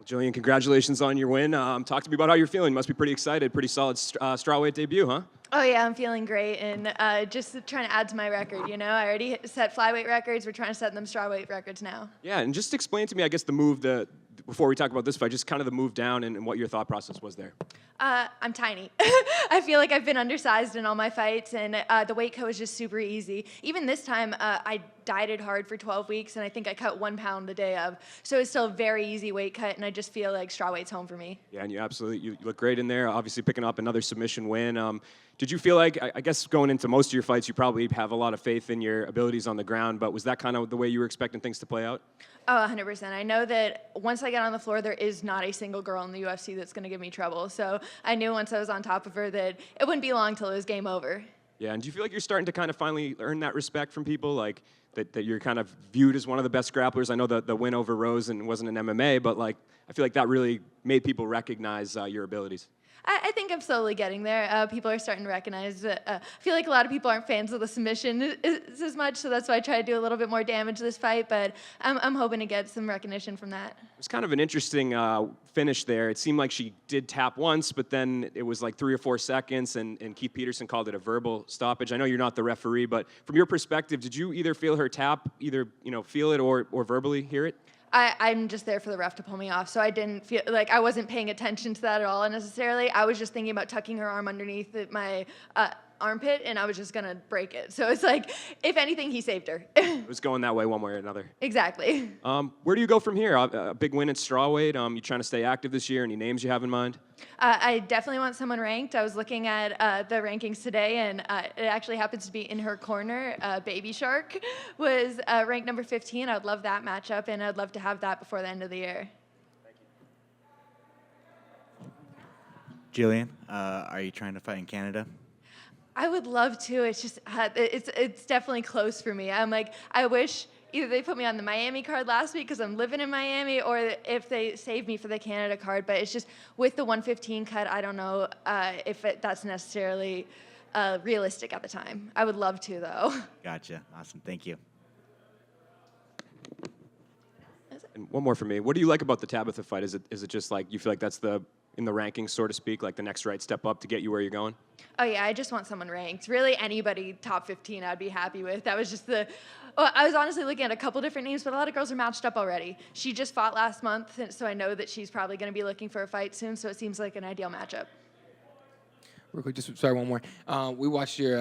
Gillian, congratulations on your win. Talk to me about how you're feeling. Must be pretty excited. Pretty solid strawweight debut, huh? Oh yeah, I'm feeling great, and just trying to add to my record. You know, I already set flyweight records. We're trying to set them strawweight records now. Yeah, and just explain to me, I guess, the move before we talk about this fight, just kind of the move down and what your thought process was there. I'm tiny. I feel like I've been undersized in all my fights, and the weight cut was just super easy. Even this time, I dieted hard for 12 weeks, and I think I cut 1 pound the day of. So it's still a very easy weight cut, and I just feel like strawweight's home for me. Yeah, and you look great in there. Obviously, picking up another submission win. Did you feel like, I guess going into most of your fights, you probably have a lot of faith in your abilities on the ground, but was that kind of the way you were expecting things to play out? Oh, 100%. I know that once I get on the floor, there is not a single girl in the UFC that's going to give me trouble. So I knew once I was on top of her that it wouldn't be long till it was game over. Yeah, and do you feel like you're starting to kind of finally earn that respect from people, like that you're kind of viewed as one of the best grapplers? I know the win over Rose and wasn't an MMA, but like I feel like that really made people recognize your abilities. I think I'm slowly getting there. People are starting to recognize that. I feel like a lot of people aren't fans of the submission as much, so that's why I try to do a little bit more damage this fight, but I'm hoping to get some recognition from that. It was kind of an interesting finish there. It seemed like she did tap once, but then it was like 3 or 4 seconds, and Keith Peterson called it a verbal stoppage. I know you're not the referee, but from your perspective, did you either feel her tap, feel it or verbally hear it? I'm just there for the ref to pull me off, so I didn't feel like I wasn't paying attention to that at all necessarily. I was just thinking about tucking her arm underneath my armpit, and I was just gonna break it. So it's like, if anything, he saved her. It was going that way one way or another. Exactly. Where do you go from here? A big win at strawweight. You trying to stay active this year? Any names you have in mind? I definitely want someone ranked. I was looking at the rankings today, and it actually happens to be in her corner. Baby Shark was ranked number 15. I would love that matchup, and I'd love to have that before the end of the year. Thank you. Gillian, are you trying to fight in Canada? I would love to. It's just it's definitely close for me. I'm like, I wish either they put me on the Miami card last week because I'm living in Miami, or if they save me for the Canada card. But it's just with the 115 cut, I don't know if that's necessarily realistic at the time. I would love to, though. Gotcha. Awesome. Thank you. And one more for me. What do you like about the Tabatha fight? Is it just like you feel like that's in the rankings, so to speak, like the next right step up to get you where you're going? Oh yeah, I just want someone ranked. Really, anybody top 15 I'd be happy with. That was just I was honestly looking at a couple different names, but a lot of girls are matched up already. She just fought last month, so I know that she's probably going to be looking for a fight soon, so it seems like an ideal matchup. Real quick, sorry, one more. We watched your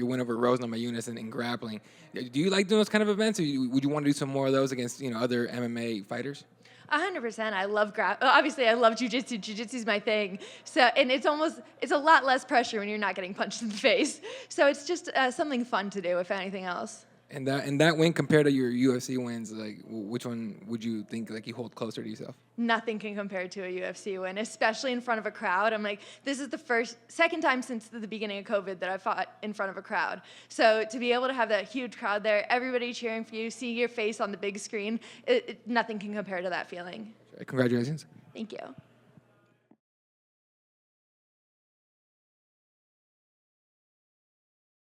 win over Rose on my units in grappling. Do you like doing those kind of events, or would you want to do some more of those against other MMA fighters? 100%. I love obviously, I love jiu-jitsu. Jiu-jitsu's my thing. So, and it's a lot less pressure when you're not getting punched in the face. So it's just something fun to do, if anything else. And that win compared to your UFC wins, like which one would you think like you hold closer to yourself? Nothing can compare to a UFC win, especially in front of a crowd. I'm like, this is the second time since the beginning of COVID that I fought in front of a crowd. So to be able to have that huge crowd there, everybody cheering for you, seeing your face on the big screen, nothing can compare to that feeling. Congratulations. Thank you.